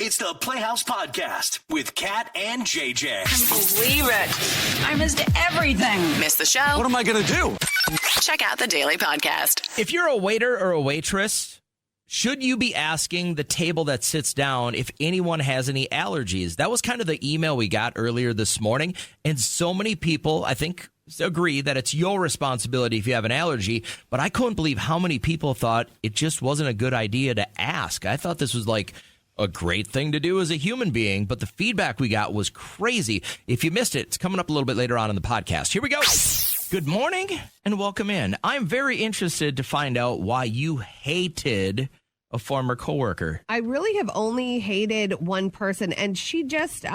It's the Playhouse Podcast with Kat and JJ. Believe it. I missed everything. Miss the show? What am I going to do? Check out the Daily Podcast. If you're a waiter or a waitress, should you be asking the table that sits down if anyone has any allergies? That was kind of the email we got earlier this morning. And so many people, I think, agree that it's your responsibility if you have an allergy. But I couldn't believe how many people thought it just wasn't a good idea to ask. I thought this was like a great thing to do as a human being, but the feedback we got was crazy. If you missed it, it's coming up a little bit later on in the podcast. Here we go. Good morning and welcome in. I'm very interested to find out why you hated a former coworker. I really have only hated one person, and she just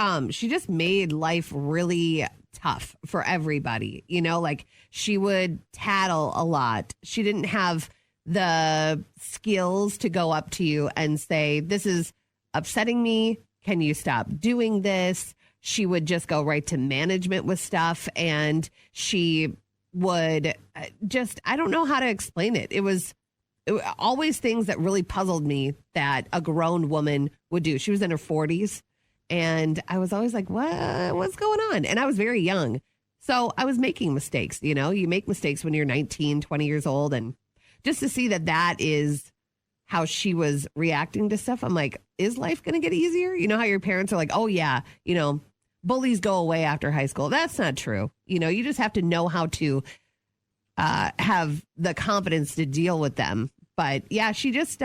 made life really tough for everybody. You know, like she would tattle a lot. She didn't have the skills to go up to you and say, "This is upsetting me. Can you stop doing this?" She would just go right to management with stuff, and she would I don't know how to explain it. It was always things that really puzzled me that a grown woman would do. She was in her 40s, and I was always like, what's going on? And I was very young, so I was making mistakes. You know, you make mistakes when you're 19, 20 years old, and just to see that is how she was reacting to stuff, I'm like, is life going to get easier? You know how your parents are like, oh, yeah, you know, bullies go away after high school. That's not true. You know, you just have to know how to have the confidence to deal with them. But yeah, she just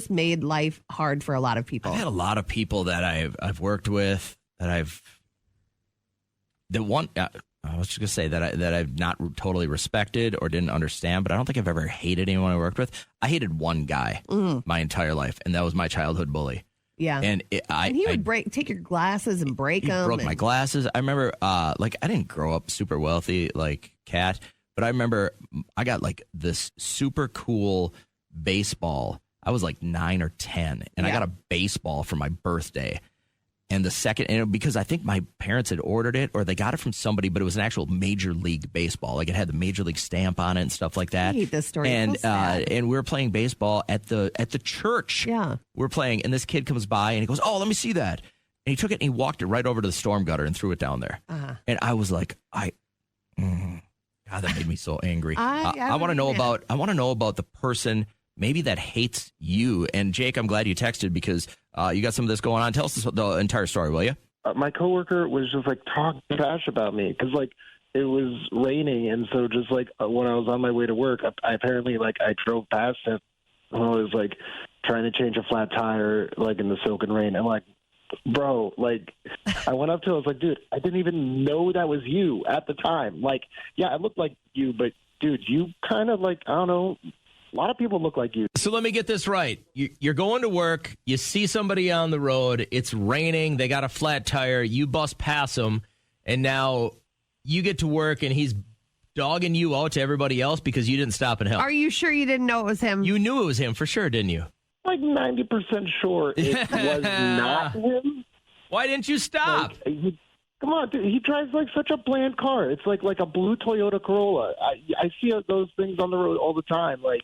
made life hard for a lot of people. I've had a lot of people that I've worked with that I was just gonna say that I've not totally respected or didn't understand, but I don't think I've ever hated anyone I worked with. I hated one guy my entire life, and that was my childhood bully. Yeah, and he would take your glasses and break them. Broke my glasses. I remember, I didn't grow up super wealthy like Kat, but I remember I got like this super cool baseball. I was like 9 or 10, and I got a baseball for my birthday. And because I think my parents had ordered it or they got it from somebody, but it was an actual Major League Baseball. Like it had the Major League stamp on it and stuff like that. I hate this story. And so and we were playing baseball at the church. Yeah, we're playing, and this kid comes by and he goes, "Oh, let me see that." And he took it and he walked it right over to the storm gutter and threw it down there. And I was like, God, that made me so angry. I want to know about the person maybe that hates you. And Jake, I'm glad you texted because you got some of this going on. Tell us the entire story, will you? My coworker was just like talking trash about me because like it was raining, and so just like when I was on my way to work, I apparently like I drove past him when I was like trying to change a flat tire like in the soaking rain. I'm like, bro, like I went up to him, I was like, dude, I didn't even know that was you at the time. Like, yeah, I looked like you, but dude, you kind of like, I don't know. A lot of people look like you. So let me get this right. You're going to work. You see somebody on the road. It's raining. They got a flat tire. You bust past them. And now you get to work and he's dogging you out to everybody else because you didn't stop and help. Are you sure you didn't know it was him? You knew it was him for sure, didn't you? Like 90% sure it was not him. Why didn't you stop? Like, come on, dude. He drives like such a bland car. It's like a blue Toyota Corolla. I see those things on the road all the time. Like,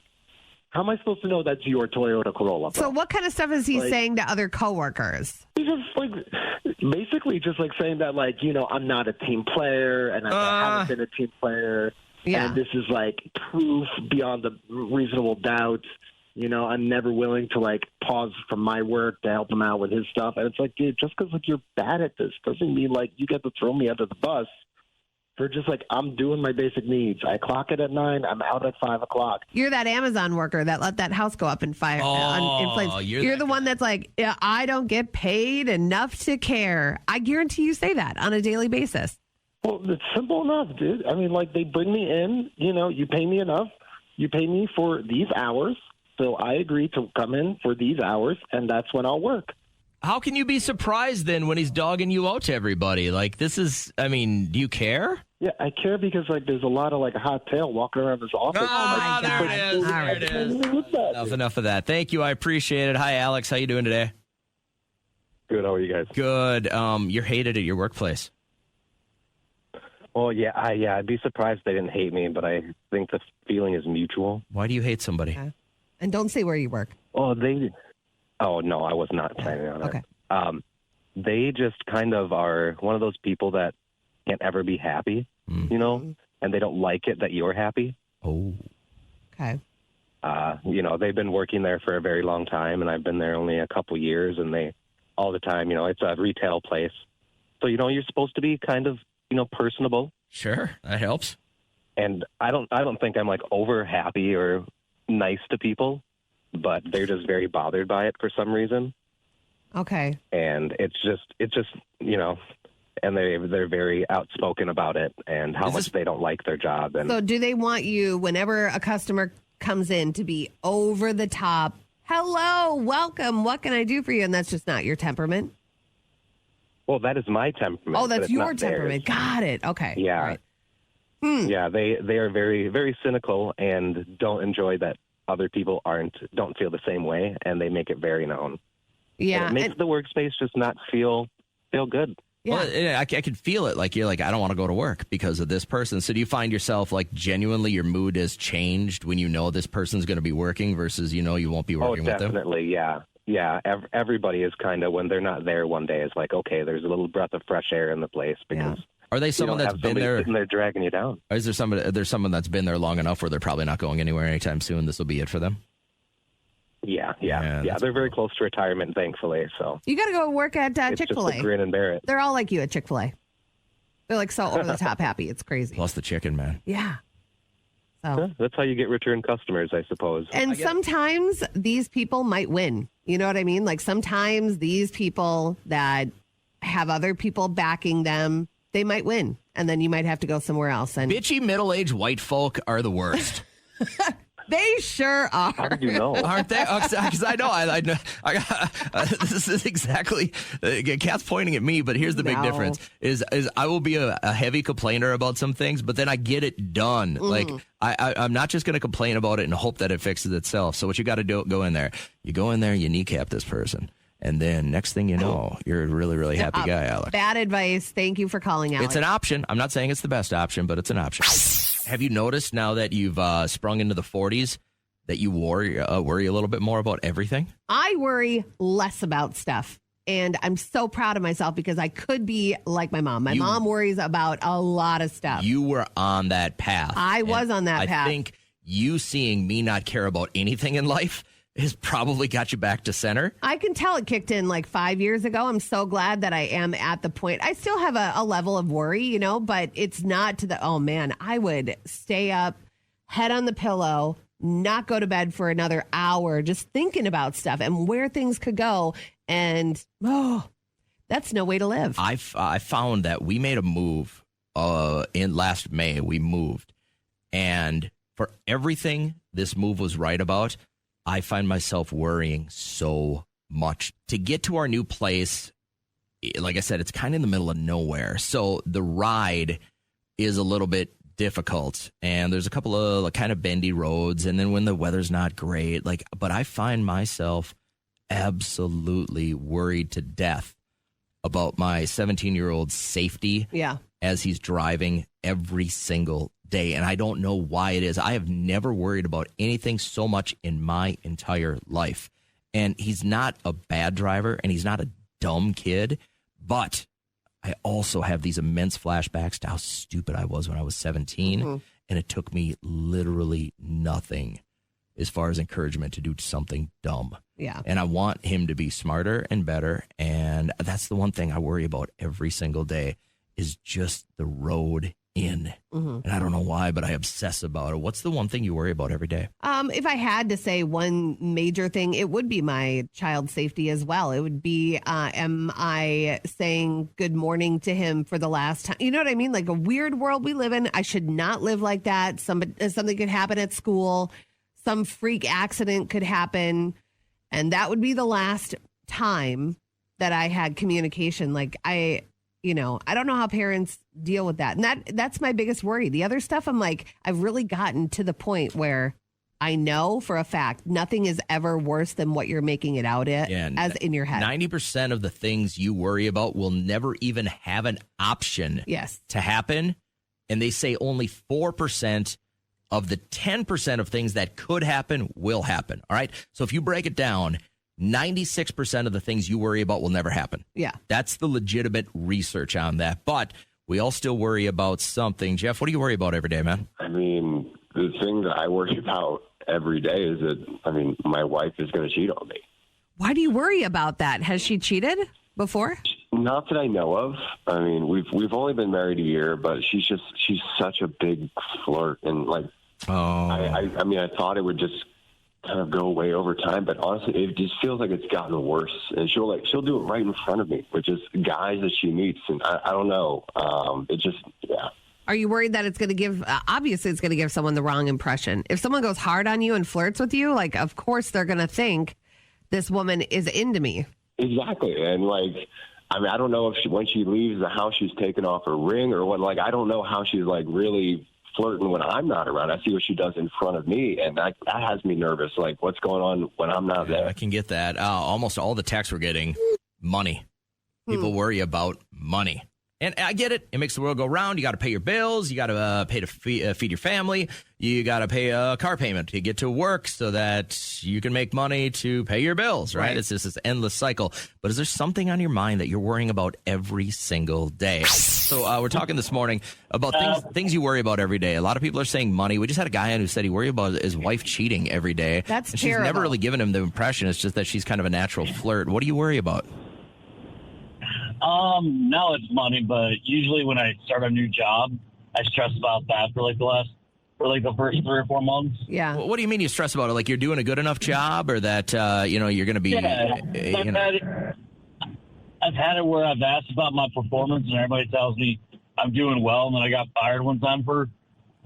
how am I supposed to know that's your Toyota Corolla, bro? So what kind of stuff is he saying to other coworkers? He's just like basically just like saying that like, you know, I'm not a team player and I haven't been a team player. Yeah. And this is like proof beyond the reasonable doubt. You know, I'm never willing to like pause from my work to help him out with his stuff. And it's like, dude, just because like you're bad at this doesn't mean like you get to throw me under the bus. For just like, I'm doing my basic needs. I clock it at 9. I'm out at 5 o'clock. You're that Amazon worker that let that house go up in flames. You're the one that's like, yeah, I don't get paid enough to care. I guarantee you say that on a daily basis. Well, it's simple enough, dude. I mean, like they bring me in, you know, you pay me enough. You pay me for these hours. So I agree to come in for these hours, and that's when I'll work. How can you be surprised then when he's dogging you out to everybody? Like this is, I mean, do you care? Yeah, I care because like there's a lot of like a hot tail walking around his office. There it is. Enough of that. Thank you. I appreciate it. Hi, Alex. How you doing today? Good. How are you guys? Good. You're hated at your workplace. Well, yeah, I'd be surprised they didn't hate me, but I think the feeling is mutual. Why do you hate somebody? And don't say where you work. Oh, no, I was not planning on it. They just kind of are one of those people that can't ever be happy, you know, and they don't like it that you're happy. Oh. Okay. You know, they've been working there for a very long time, and I've been there only a couple years, and they all the time, you know, it's a retail place. So, you know, you're supposed to be kind of, you know, personable. Sure, that helps. And I don't think I'm like over happy or nice to people, but they're just very bothered by it for some reason. Okay. And it's just, you know, and they're very outspoken about it and how much they don't like their job. And So do they want you, whenever a customer comes in, to be over the top? Hello, welcome. What can I do for you? And that's just not your temperament. well, that is my temperament. Oh, but that's it's your not theirs. temperament. Got it. Okay. Yeah. All right. Yeah, they are very, very cynical and don't enjoy that other people don't feel the same way, and they make it very known. Yeah. And it makes the workspace just not feel good. Yeah. Well, I can feel it. Like, you're like, I don't want to go to work because of this person. So do you find yourself, like, genuinely your mood has changed when you know this person's going to be working versus, you know, you won't be working with them? Definitely, yeah. Yeah, everybody is kind of, when they're not there one day, it's like, okay, there's a little breath of fresh air in the place because Are they someone you don't that's have been somebody there? sitting there dragging you down. Or is there's someone that's been there long enough where they're probably not going anywhere anytime soon? This will be it for them? Yeah. that's They're very close to retirement, thankfully. So You got to go work at it's Chick-fil-A. just a grin and bear it. They're all like you at Chick-fil-A. They're like so over the top happy. It's crazy. Plus the chicken, man. Yeah. So. Huh, that's how you get return customers, I suppose. And sometimes these people might win. You know what I mean? Like sometimes these people that have other people backing them, they might win. And then you might have to go somewhere else. And Bitchy middle-aged white folk are the worst. they sure are. How did you know? Aren't they? Because I know. I know. This is exactly. Kat's pointing at me, but here's the big No. difference: is I will be a heavy complainer about some things, but then I get it done. Like I'm not just going to complain about it and hope that it fixes itself. So what you got to do? Go in there. You go in there. You kneecap this person, and then next thing you know, you're a really, really happy guy, Alex. Bad advice. Thank you for calling, Alex. It's an option. I'm not saying it's the best option, but it's an option. Have you noticed now that you've sprung into the 40s that you worry a little bit more about everything? I worry less about stuff. And I'm so proud of myself because I could be like my mom. My mom worries about a lot of stuff. You were on that path. I was on that path. I think you seeing me not care about anything in life has probably got you back to center. I can tell it kicked in like 5 years ago. I'm so glad that I am at the point. I still have a level of worry, you know, but it's not to the, oh man, I would stay up, head on the pillow, not go to bed for another hour, just thinking about stuff and where things could go. And, that's no way to live. I found that we made a move in last May. We moved. And for everything this move was right about, I find myself worrying so much. To get to our new place, like I said, it's kind of in the middle of nowhere. So the ride is a little bit difficult. And there's a couple of like, kind of bendy roads. And then when the weather's not great, but I find myself absolutely worried to death about my 17-year-old's safety as he's driving every single day. And I don't know why it is. I have never worried about anything so much in my entire life. And he's not a bad driver and he's not a dumb kid, but I also have these immense flashbacks to how stupid I was when I was 17. And it took me literally nothing as far as encouragement to do something dumb. Yeah. And I want him to be smarter and better. And that's the one thing I worry about every single day is just the road in. And I don't know why, but I obsess about it. What's the one thing you worry about every day? If I had to say one major thing, it would be my child's safety as well. It would be, am I saying good morning to him for the last time? You know what I mean? Like a weird world we live in. I should not live like that. Something could happen at school. Some freak accident could happen. And that would be the last time that I had communication. Like I don't know how parents deal with that. And that's my biggest worry. The other stuff, I'm like, I've really gotten to the point where I know for a fact nothing is ever worse than what you're making it out as in your head. 90% of the things you worry about will never even have an option to happen. And they say only 4% of the 10% of things that could happen will happen. All right. So if you break it down, 96% of the things you worry about will never happen. Yeah. That's the legitimate research on that. But we all still worry about something. Jeff, what do you worry about every day, man? I mean, the thing that I worry about every day is that, my wife is going to cheat on me. Why do you worry about that? Has she cheated before? Not that I know of. I mean, we've only been married a year, but she's such a big flirt, and I thought it would just kind of go away over time, but honestly, it just feels like it's gotten worse. And she'll do it right in front of me, which is guys that she meets, and I don't know. It just Are you worried that it's going to give? Obviously, it's going to give someone the wrong impression. If someone goes hard on you and flirts with you, like, of course they're going to think this woman is into me. Exactly, and I don't know if when she leaves the house, she's taken off her ring or what. Like, I don't know how she's really flirting when I'm not around. I see what she does in front of me, and that has me nervous. Like, what's going on when I'm not there? I can get that. Almost all the texts we're getting, money. People worry about money. And I get it. It makes the world go round. You got to pay your bills. You got to pay to feed your family. You got to pay a car payment to get to work so that you can make money to pay your bills, right? It's just this endless cycle. But is there something on your mind that you're worrying about every single day? So we're talking this morning about things you worry about every day. A lot of people are saying money. We just had a guy on who said he worried about his wife cheating every day. That's and terrible. She's never really given him the impression. It's just that she's kind of a natural flirt. What do you worry about? Now it's money, but usually when I start a new job, I stress about that for the first 3 or 4 months. Yeah. What do you mean you stress about it? Like you're doing a good enough job, or that you're going to be? Yeah, I've had it where I've asked about my performance, and everybody tells me I'm doing well, and then I got fired one time for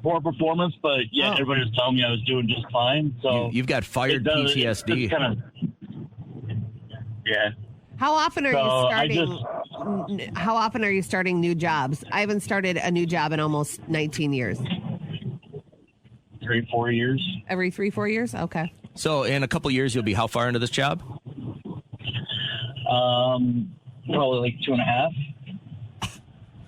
poor performance. But everybody was telling me I was doing just fine. So you've got fired PTSD. It's kind of, yeah. How often are you starting? How often are you starting new jobs? I haven't started a new job in almost 19 years. 3-4 years. Every 3-4 years? Okay. So in a couple of years, you'll be how far into this job? Probably 2.5.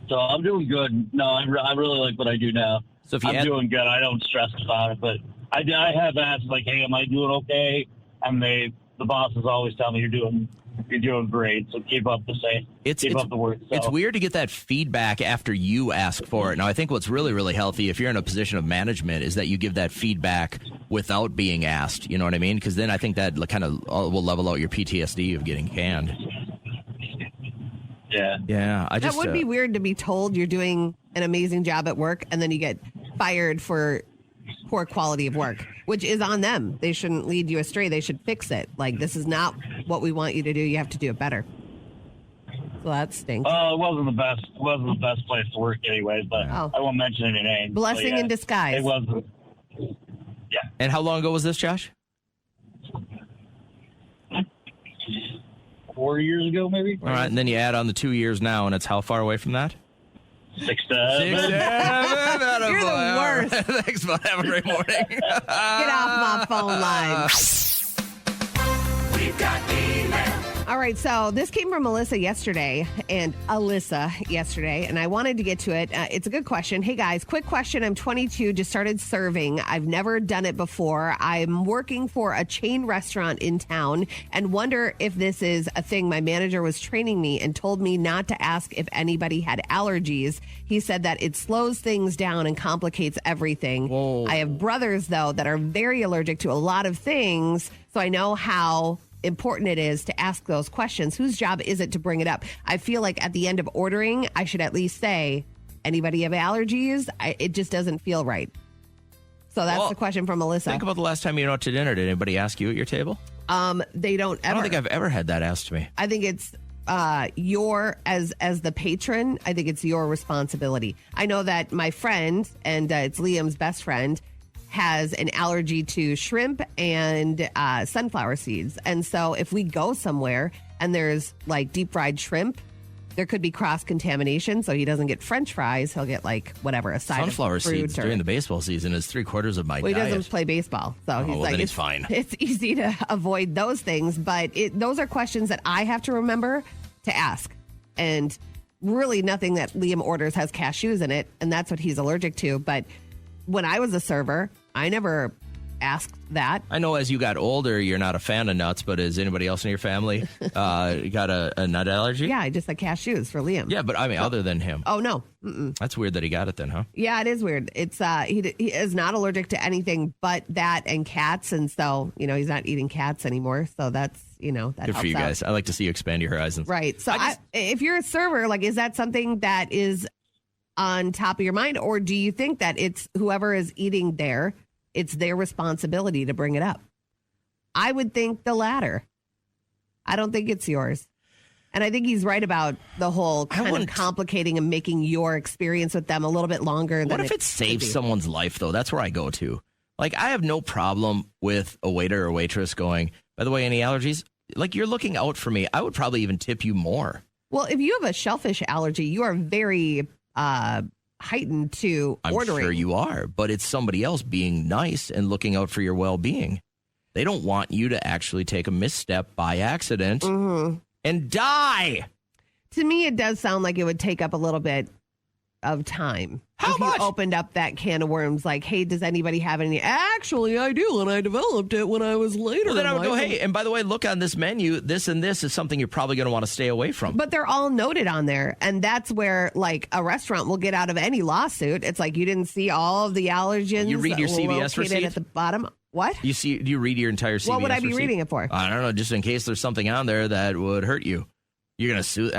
So I'm doing good. No, I really like what I do now. So if I'm doing good. I don't stress about it, but I have asked hey, am I doing okay? And the bosses always tell me you're doing great, so keep up the same. Keep up the work. So. It's weird to get that feedback after you ask for it. Now, I think what's really, really healthy, if you're in a position of management, is that you give that feedback without being asked. You know what I mean? Because then I think that kind of will level out your PTSD of getting canned. Yeah. Yeah. That would be weird to be told you're doing an amazing job at work, and then you get fired for poor quality of work, which is on them. They shouldn't lead you astray. They should fix it. Like, this is not what we want you to do. You have to do it better. So that stinks. It wasn't the best place to work anyway, but I won't mention any names. Blessing in disguise. It wasn't. Yeah. And how long ago was this, Josh? 4 years ago, maybe. All right, and then you add on the 2 years now, and it's how far away from that? 6 to 7. 6 to 7. You're the worst. Thanks, bud. Have a great morning. Get off my phone line. We've got email. All right, so this came from Melissa yesterday and Alyssa yesterday, and I wanted to get to it. It's a good question. Hey, guys, quick question. I'm 22, just started serving. I've never done it before. I'm working for a chain restaurant in town and wonder if this is a thing. My manager was training me and told me not to ask if anybody had allergies. He said that it slows things down and complicates everything. Whoa. I have brothers, though, that are very allergic to a lot of things, so I know how important it is to ask those questions. Whose job is it to bring it up? I feel like at the end of ordering, I should at least say, anybody have allergies? It just doesn't feel right. So that's the question from Melissa. Think about the last time you went out to dinner. Did anybody ask you at your table? They don't ever. I don't think I've ever had that asked to me. I think it's your, as the patron, I think it's your responsibility. I know that my friend, and it's Liam's best friend, has an allergy to shrimp and sunflower seeds. And so if we go somewhere and there's like deep fried shrimp, there could be cross-contamination. So he doesn't get French fries. He'll get like whatever, a side Sunflower of fruit. seeds during the baseball season is 3/4 of my Well, he diet. doesn't play baseball. So he's well, like, then he's it's fine. It's easy to avoid those things. But those are questions that I have to remember to ask. And really nothing that Liam orders has cashews in it. And that's what he's allergic to. But when I was a server, I never ask that. I know as you got older, you're not a fan of nuts, but is anybody else in your family got a nut allergy? Yeah, I just like cashews for Liam. Yeah, but I mean, other than him. Oh, no. Mm-mm. That's weird that he got it then, huh? Yeah, it is weird. It's he is not allergic to anything but that and cats, and so he's not eating cats anymore. So that's that good for you guys. I like to see you expand your horizons. Right. So if you're a server, like, is that something that is on top of your mind, or do you think that it's whoever is eating there, it's their responsibility to bring it up? I would think the latter. I don't think it's yours. And I think he's right about the whole kind of complicating and making your experience with them a little bit longer. What if it saves someone's life, though? That's where I go to. Like, I have no problem with a waiter or waitress going, by the way, any allergies? Like, you're looking out for me. I would probably even tip you more. Well, if you have a shellfish allergy, you are very heightened to ordering. I'm sure you are, but it's somebody else being nice and looking out for your well-being. They don't want you to actually take a misstep by accident and die. To me, it does sound like it would take up a little bit of time. How much? You opened up that can of worms, like, hey, does anybody have any? Actually, I do, and I developed it when I was later. Well, then I would go, hey, and by the way, look on this menu. This and this is something you're probably going to want to stay away from. But they're all noted on there, and that's where, like, a restaurant will get out of any lawsuit. It's like you didn't see all of the allergens. You read your CVS receipt at the bottom. What? Do you read your entire CVS receipt? What would I be reading it for? I don't know, just in case there's something on there that would hurt you. You're going to sue.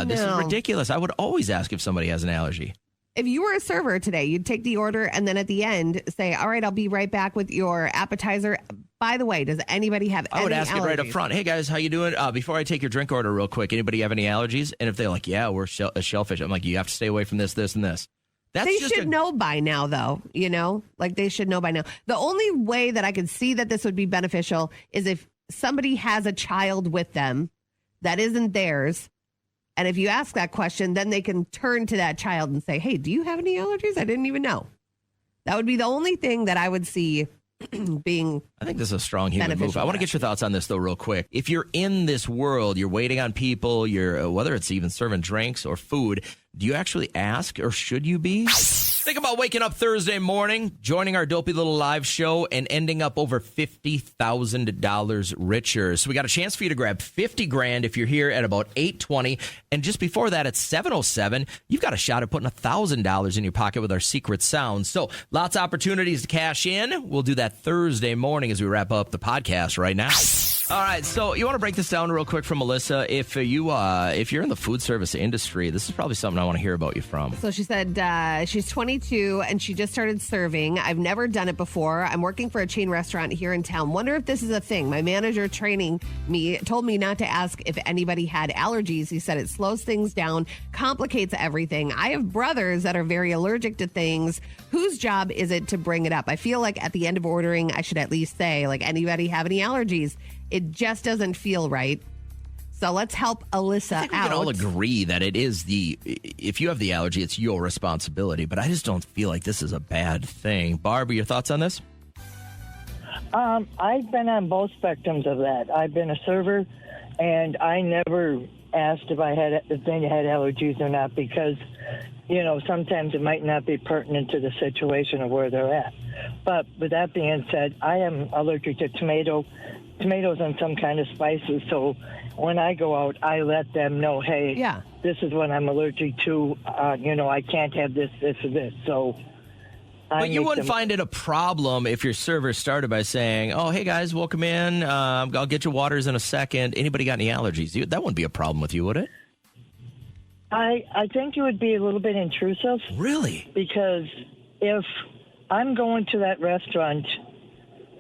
This is ridiculous. I would always ask if somebody has an allergy. If you were a server today, you'd take the order and then at the end say, all right, I'll be right back with your appetizer. By the way, does anybody have any allergies? I would ask it right up front. Hey, guys, how you doing? Before I take your drink order real quick, anybody have any allergies? And if they're like, yeah, we're a shellfish. I'm like, you have to stay away from this, this, and this. They should know by now, though, Like, they should know by now. The only way that I could see that this would be beneficial is if somebody has a child with them that isn't theirs. And if you ask that question, then they can turn to that child and say, hey, do you have any allergies? I didn't even know. That would be the only thing that I would see being I think this is a strong human move. I want to get your thoughts on this, though, real quick. If you're in this world, you're waiting on people, you're whether it's even serving drinks or food, do you actually ask or should you be? Think about waking up Thursday morning, joining our dopey little live show, and ending up over $50,000 richer. So we got a chance for you to grab $50,000 if you're here at about 8:20. And just before that, at 7:07, you've got a shot at putting $1,000 in your pocket with our secret sound. So lots of opportunities to cash in. We'll do that Thursday morning as we wrap up the podcast right now. All right, so you want to break this down real quick from Melissa. If you're in the food service industry, this is probably something I want to hear about you from. So she said she's 22 and she just started serving. I've never done it before. I'm working for a chain restaurant here in town. Wonder if this is a thing. My manager training me told me not to ask if anybody had allergies. He said it slows things down, complicates everything. I have brothers that are very allergic to things. Whose job is it to bring it up? I feel like at the end of ordering, I should at least say, like, anybody have any allergies? It just doesn't feel right. So let's help Alyssa out. I think we can all agree that it is if you have the allergy, it's your responsibility. But I just don't feel like this is a bad thing. Barbara, your thoughts on this? I've been on both spectrums of that. I've been a server, and I never asked if they had allergies or not because, sometimes it might not be pertinent to the situation of where they're at. But with that being said, I am allergic to tomatoes and some kind of spices. So when I go out, I let them know, hey, this is what I'm allergic to. I can't have this, this, or this. So, but you wouldn't find it a problem if your server started by saying, oh, hey, guys, welcome in. I'll get you waters in a second. Anybody got any allergies? That wouldn't be a problem with you, would it? I think it would be a little bit intrusive. Really? Because if I'm going to that restaurant,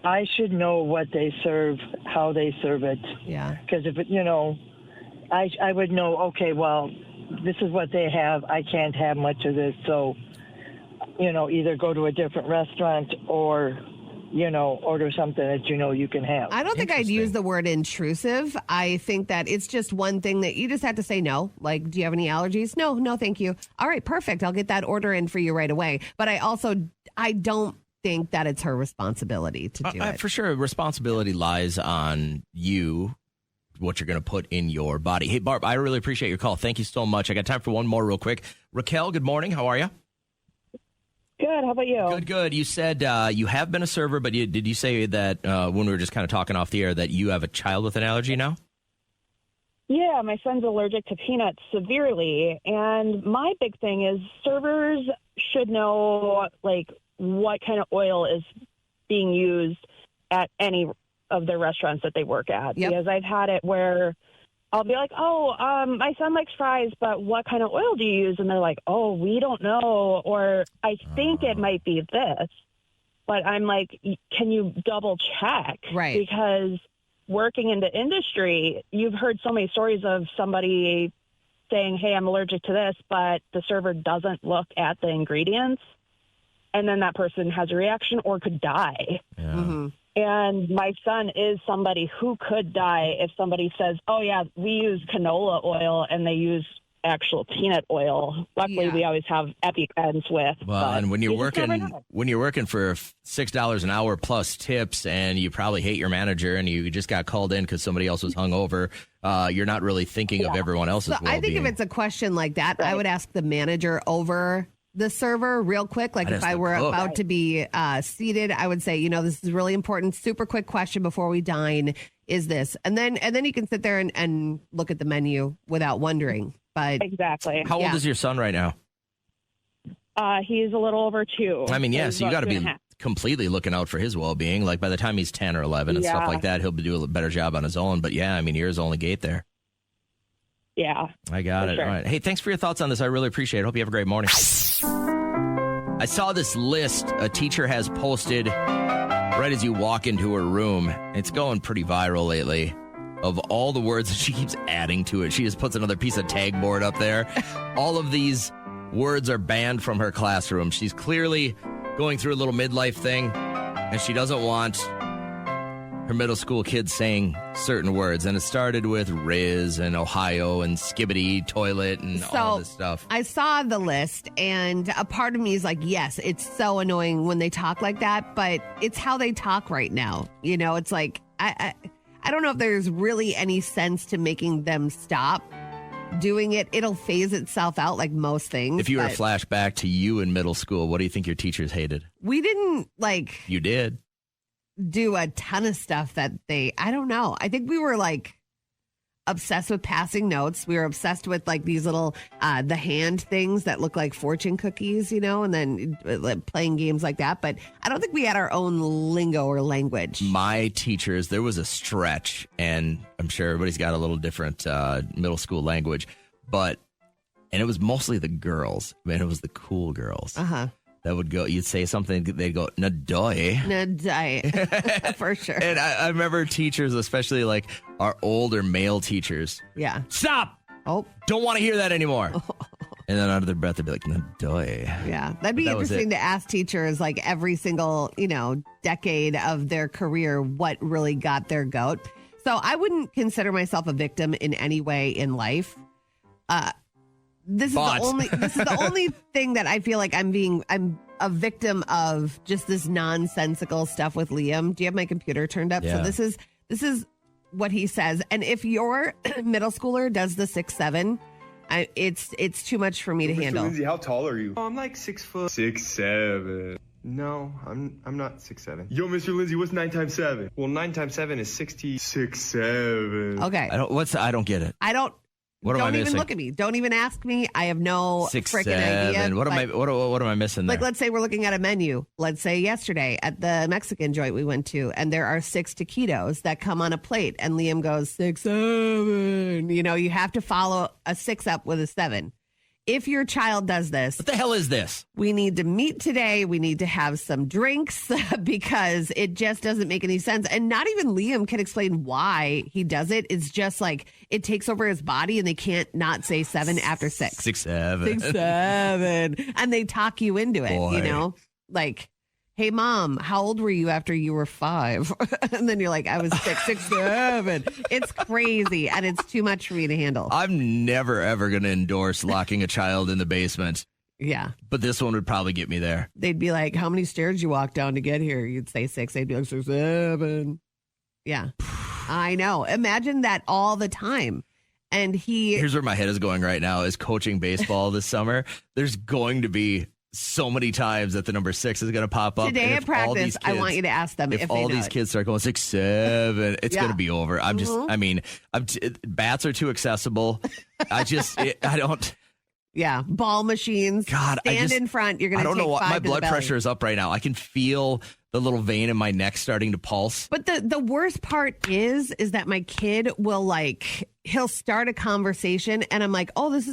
I should know what they serve, how they serve it. Yeah. Because if I would know, okay, well, this is what they have. I can't have much of this. So, either go to a different restaurant or, order something that you can have. I don't think I'd use the word intrusive. I think that it's just one thing that you just have to say no. Like, do you have any allergies? No, thank you. All right, perfect. I'll get that order in for you right away. But I don't think that it's her responsibility to do it. For sure, responsibility lies on you, what you're going to put in your body. Hey, Barb, I really appreciate your call. Thank you so much. I got time for one more real quick. Raquel, good morning. How are you? Good. How about you? Good. You said you have been a server, but did you say that when we were just kind of talking off the air that you have a child with an allergy now? Yeah, my son's allergic to peanuts severely. And my big thing is servers should know, like, what kind of oil is being used at any of the restaurants that they work at. Yep. Because I've had it where I'll be like, my son likes fries, but what kind of oil do you use? And they're like, oh, we don't know. Or I think it might be this. But I'm like, can you double check? Right. Because working in the industry, you've heard so many stories of somebody saying, hey, I'm allergic to this, but the server doesn't look at the ingredients. And then that person has a reaction or could die. Yeah. Mm-hmm. And my son is somebody who could die if somebody says, oh, yeah, we use canola oil and they use actual peanut oil. Luckily, we always have EpiPens with. Well, and when you're working for $6 an hour plus tips, and you probably hate your manager, and you just got called in because somebody else was hungover, you're not really thinking of everyone else's well-being. I think if it's a question like that, I would ask the manager over the server real quick. Like if I were about to be seated, I would say, this is really important. Super quick question before we dine is this, and then you can sit there and look at the menu without wondering. But exactly. How old is your son right now? He's a little over 2. I mean, so you got to be completely looking out for his well-being. Like by the time he's 10 or 11 and stuff like that, he'll do a better job on his own. But yeah, I mean, you're his only gate there. Yeah. I got it. Sure. All right. Hey, thanks for your thoughts on this. I really appreciate it. Hope you have a great morning. I saw this list a teacher has posted right as you walk into her room. It's going pretty viral lately. Of all the words that she keeps adding to it. She just puts another piece of tag board up there. All of these words are banned from her classroom. She's clearly going through a little midlife thing, and she doesn't want her middle school kids saying certain words. And it started with Riz and Ohio and skibbity toilet and all this stuff. I saw the list, and a part of me is like, yes, it's so annoying when they talk like that, but it's how they talk right now. It's like, I don't know if there's really any sense to making them stop doing it. It'll phase itself out like most things. If you were to flash back to you in middle school, what do you think your teachers hated? We didn't You did. Do a ton of stuff that I don't know. I think we were obsessed with passing notes. We were obsessed with these little the hand things that look like fortune cookies, and then playing games like that. But I don't think we had our own lingo or language. My teachers, there was a stretch, and I'm sure everybody's got a little different middle school language, and it was mostly the girls. Man, it was the cool girls. That would go, you'd say something, they'd go, nadoy. Nadoy, for sure. And I remember teachers, especially our older male teachers. Yeah. Stop! Oh. Don't want to hear that anymore. And then under their breath, they'd be like, nadoy. Yeah. That'd be interesting to ask teachers, every single, decade of their career, what really got their goat. So I wouldn't consider myself a victim in any way in life. This is the only thing that I feel like I'm a victim of, just this nonsensical stuff with Liam. Do you have my computer turned up? Yeah. So this is what he says. And if your middle schooler does the 6'7", it's too much for me to handle. Lindsay, how tall are you? Oh, I'm 6 foot. 6'7". No, I'm not 6'7". Yo, Mr. Lindsay, what's 9 times 7? Well, 9 times 7 is 60. 6'7". Okay. I don't get it. What am I missing? Don't even look at me. Don't even ask me. I have no freaking idea. What am I missing there? Let's say we're looking at a menu. Let's say yesterday at the Mexican joint we went to, and there are 6 taquitos that come on a plate, and Liam goes 6'7". You have to follow a 6 up with a 7. If your child does this, what the hell is this? We need to meet today. We need to have some drinks because it just doesn't make any sense. And not even Liam can explain why he does it. It's just it takes over his body, and they can't not say 7 after 6. 6'7". 6'7". And they talk you into it, hey, Mom, how old were you after you were 5? And then you're like, I was 6'7". It's crazy, and it's too much for me to handle. I'm never, ever going to endorse locking a child in the basement. Yeah. But this one would probably get me there. They'd be like, how many stairs you walk down to get here? You'd say 6. They'd be like, 6'7". Yeah. I know. Imagine that all the time. And here's where my head is going right now is coaching baseball this summer. There's going to be so many times that the number 6 is going to pop up. Today And at if all practice, these I want you to ask them if if they all know these it. kids start going 6, 7, it's Yeah. going to be over. I'm just, I mean, bats are too accessible. I don't. Yeah, ball machines. God, stand in front. You're going I to don't take know what 5 my to the blood belly. pressure is up right now. I can feel the little vein in my neck starting to pulse. But the worst part is that my kid will he'll start a conversation and I'm like, oh, it's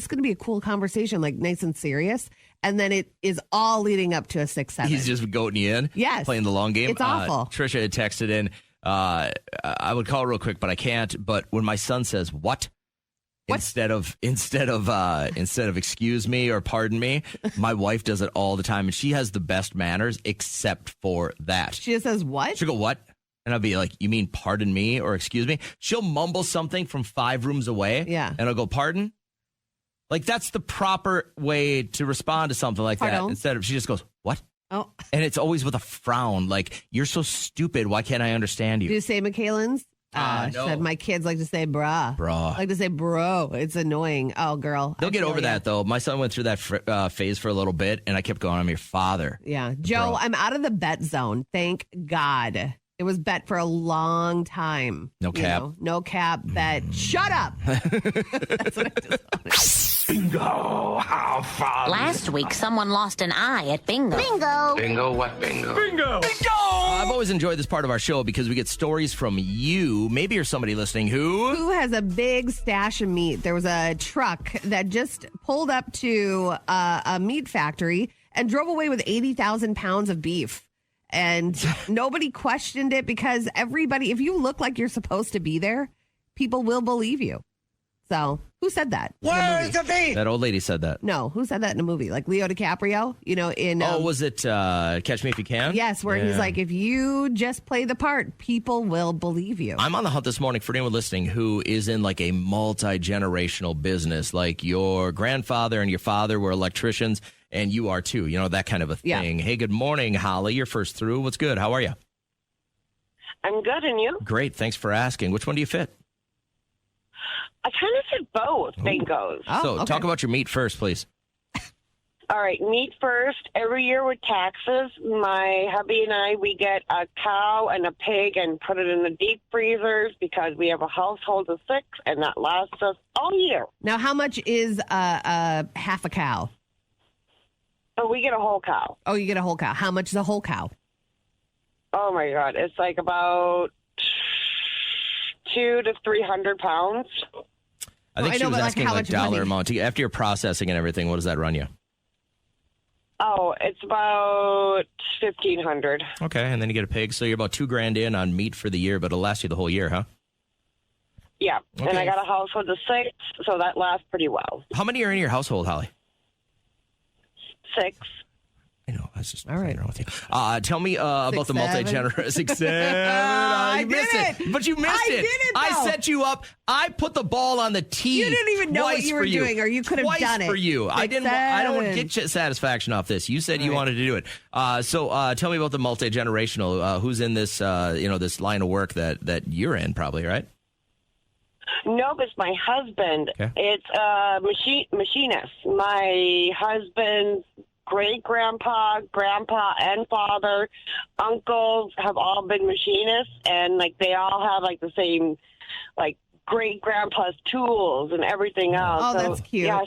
going to be a cool conversation, like nice and serious. And then it is all leading up to a 6, 7. He's just goating you in. Yes. Playing the long game. It's awful. Trisha had texted in. I would call real quick, but I can't. But when my son says what? Instead of excuse me or pardon me, my wife does it all the time, and she has the best manners except for that. She just says what? She'll go what? And I'll be like, you mean pardon me or excuse me? She'll mumble something from 5 rooms away. Yeah. And I'll go, pardon? Like, that's the proper way to respond to something like Pardon? that. Instead of, she just goes, what? Oh. And it's always with a frown. Like, you're so stupid. Why can't I understand you? Do you say McKaylin's? She No. said my kids like to say brah. Brah. Like to say bro. It's annoying. Oh, girl. They'll I get feel over ya. that, though. My son went through that phase for a little bit, and I kept going, I'm your father. Yeah. Joe, Bro. I'm out of the bet zone. Thank God. It was bet for a long time. No cap. No cap bet. Shut up. That's what I just Bingo! How fun! Last week, someone lost an eye at bingo. Bingo. Bingo what bingo? Bingo! Bingo! I've always enjoyed this part of our show because we get stories from you. Maybe you're somebody listening who has a big stash of meat. There was a truck that just pulled up to a meat factory and drove away with 80,000 pounds of beef. And nobody questioned it because everybody, if you look like you're supposed to be there, people will believe you. So who said that? Where's the beef? That old lady said that. No, who said that in a movie? Like Leo DiCaprio, in was it Catch Me If You Can? Yes, where he's Yeah. like, if you just play the part, people will believe you. I'm on the hunt this morning for anyone listening who is in like a multi-generational business, like your grandfather and your father were electricians, and you are too, that kind of a Yeah. thing. Hey, good morning, Holly. You're first through. What's good? How are you? I'm good, and you? Great. Thanks for asking. Which one do you fit? I kind of said both bingos. Talk about your meat first, please. All right, meat first. Every year with taxes, my hubby and I, we get a cow and a pig and put it in the deep freezers because we have a household of 6, and that lasts us all year. Now, how much is half a cow? So we get a whole cow. Oh, you get a whole cow. How much is a whole cow? Oh, my God. It's like about 200 to 300 pounds. I think I she know, was but, like, asking how like much dollar money? amount. After your processing and everything, what does that run you? Oh, it's about 1,500. Okay, and then you get a pig. So you're about $2,000 in on meat for the year, but it'll last you the whole year, huh? Yeah, and Okay. I got a household of 6, so that lasts pretty well. How many are in your household, Holly? 6. I know. I was just all right. With you. Tell me about 6, the 7. multi-generous 6, 7. I You missed did it. But you missed I it. did it, I though. set you up. I put the ball on the tee. You didn't even know what twice you were for doing, or you could have Twice done it. for you. I 6, didn't. I don't 7. get satisfaction off this. You said you wanted to do it. So tell me about the multi-generational. Who's in this? This line of work that you're in, probably, right? Nope, it's my husband. Okay. It's a machinist. My husband's great-grandpa, grandpa, and father, uncles have all been machinists, and they all have the same great-grandpa's tools and everything else. Oh, So, that's cute. Yeah,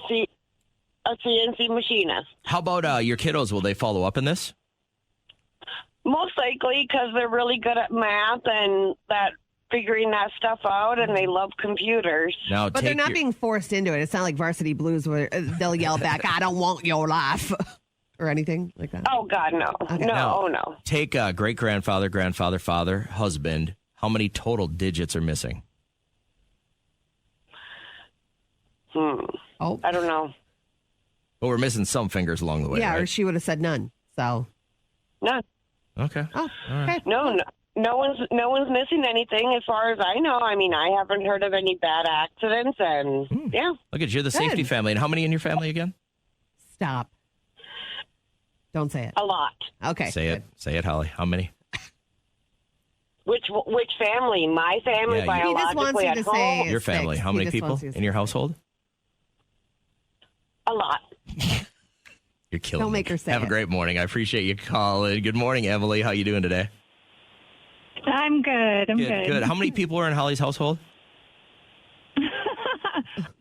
a CNC machinist. How about your kiddos? Will they follow up in this? Most likely because they're really good at math and figuring that stuff out, and they love computers. Now, But they're not being forced into it. It's not like Varsity Blues where they'll yell back, I don't want your life, or anything like that. Oh, God, no. Okay. No, Now, oh, no. Take great-grandfather, grandfather, father, husband. How many total digits are missing? Oh. I don't know. Well, we're missing some fingers along the way, Yeah, right? or she would have said none. So, None. Okay. oh, okay. No, no one's missing anything as far as I know. I mean, I haven't heard of any bad accidents, and yeah. Look at you, the Good. safety family. And how many in your family again? Stop. Don't say it. A lot. Okay. Say it. Say it, Holly. How many? Which family? My family, Yeah, you- He just wants biologically you at to home? say Your family. 6. How He many just people wants you to in your say household? A lot. You're killing Don't me. make her say Have a it. great morning. I appreciate you calling. Good morning, Emily. How you doing today? I'm good. I'm good. Good. How many people are in Holly's household?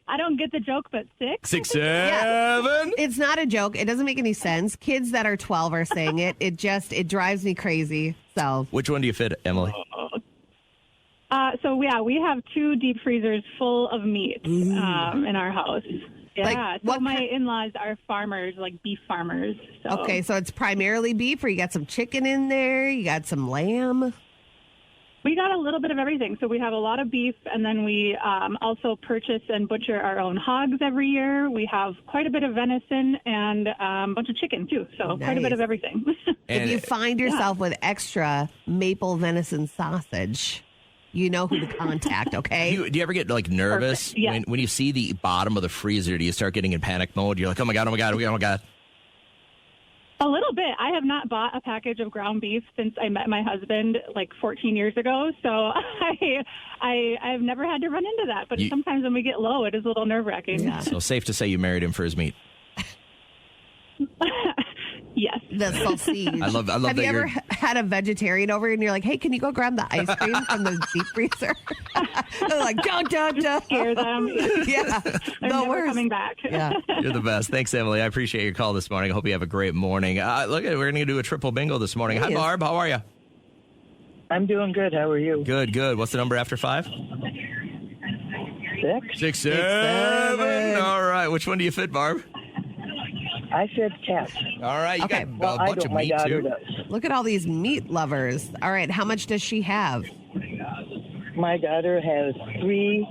I don't get the joke, but 6. 6, 7. Yeah. It's not a joke. It doesn't make any sense. Kids that are 12 are saying it. It drives me crazy. So Which one do you fit, Emily? We have 2 deep freezers full of meat in our house. Yeah, so my in-laws are farmers, like beef farmers. So. Okay, so it's primarily beef, or you got some chicken in there, you got some lamb? We got a little bit of everything. So we have a lot of beef, and then we also purchase and butcher our own hogs every year. We have quite a bit of venison and a bunch of chicken, too. So quite a bit of everything. If you find yourself with extra maple venison sausage, you know who to contact, okay? Do you ever get nervous Perfect. Yeah. when you see the bottom of the freezer? Do you start getting in panic mode? You're like, oh my God, oh my God, oh my God. A little bit. I have not bought a package of ground beef since I met my husband 14 years ago. So I've never had to run into that. But sometimes when we get low, it is a little nerve-wracking. Yeah. So safe to say you married him for his meat. Yes. The sausage. I love Have that you ever you're... had a vegetarian over and you're like, hey, can you go grab the ice cream from the deep freezer? They're like, don't. Scare them. Yeah. They're never coming back. Yeah. You're the best. Thanks, Emily. I appreciate your call this morning. I hope you have a great morning. We're going to do a triple bingo this morning. Hi, Barb. How are you? I'm doing good. How are you? Good. What's the number after 5? 6. 6, 7. All right. Which one do you fit, Barb? I said cat. All right. You got a bunch of my meat, daughter too. does. Look at all these meat lovers. All right. How much does she have? My daughter has 3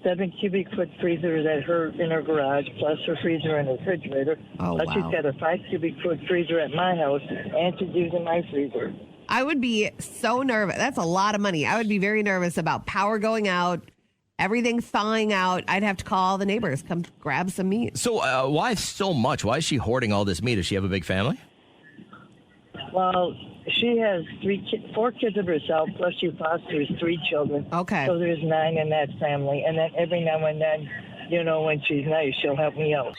7-cubic-foot freezers in her garage, plus her freezer and refrigerator. Oh, plus wow. she's got a 5-cubic-foot freezer at my house, and she's using my freezer. I would be so nervous. That's a lot of money. I would be very nervous about power going out, everything thawing out. I'd have to call the neighbors, come grab some meat. So why so much? Why is she hoarding all this meat? Does she have a big family? Well, she has 4 kids of herself, plus she fosters 3 children. Okay. So there's 9 in that family. And then every now and then, when she's nice, she'll help me out.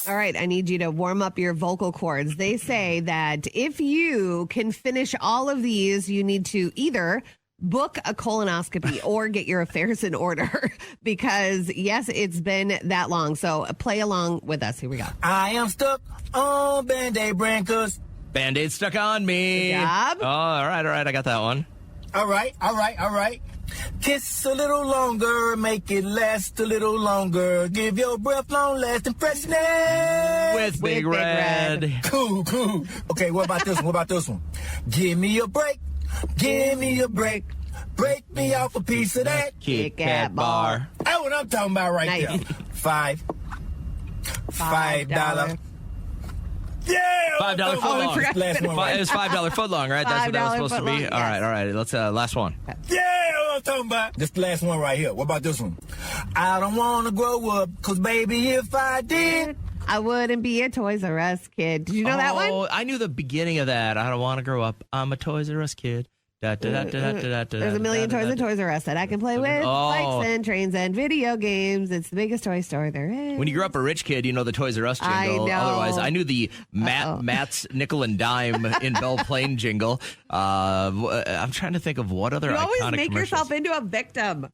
All right, I need you to warm up your vocal cords. They say that if you can finish all of these, you need to either book a colonoscopy or get your affairs in order because, yes, it's been that long. So play along with us. Here we go. I am stuck on Band-Aid brand cause Band-Aid stuck on me. Good job. Oh, all right. I got that one. All right. Kiss a little longer, make it last a little longer. Give your breath long-lasting freshness. With Big Red. Cool. Okay, what about this one? Give me a break. Break me off a piece of that Kit Kat bar. That's what I'm talking about right Nice. there. $5. Yeah! $5 footlong. Last one, right? It was $5 footlong, right? That's what that was supposed to be. $5 footlong, All right. Let's last one. Yeah, what I'm talking about. This the last one right here. What about this one? I don't want to grow up, because baby, if I did, I wouldn't be a Toys R Us kid. Did you know that one? Oh, I knew the beginning of that. I don't want to grow up. I'm a Toys R Us kid. There's a million toys at Toys R Us that I can play with. Oh. Bikes and trains and video games. It's the biggest toy store there is. When you grew up a rich kid, you know the Toys R Us jingle. I know. Otherwise, I knew the Matt's nickel and dime in Belle Plaine jingle. I'm trying to think of what other You iconic always make commercials. yourself into a victim.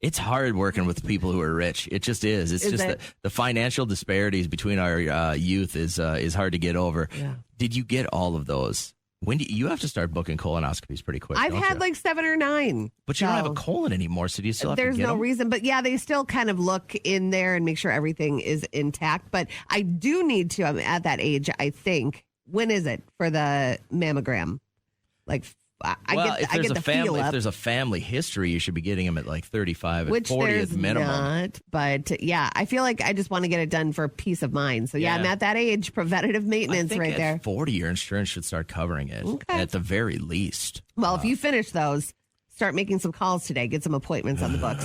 It's hard working with people who are rich. It just is. It's just the financial disparities between our youth is hard to get over. Yeah. Did you get all of those? When do you have to start booking colonoscopies pretty quick? I've had you? 7 or 9. But you don't have a colon anymore, so do you still have There's to get no them? reason. But yeah, they still kind of look in there and make sure everything is intact. But I do need to, I'm at that age, I think. When is it for the mammogram? If there's a family history, you should be getting them at 35 Which and 40 there's at minimum. not, but yeah, I feel like I just want to get it done for peace of mind. So yeah, I'm at that age, preventative maintenance I think right at there. 40, your insurance should start covering it at the very least. Well, if you finish those, start making some calls today, get some appointments on the books.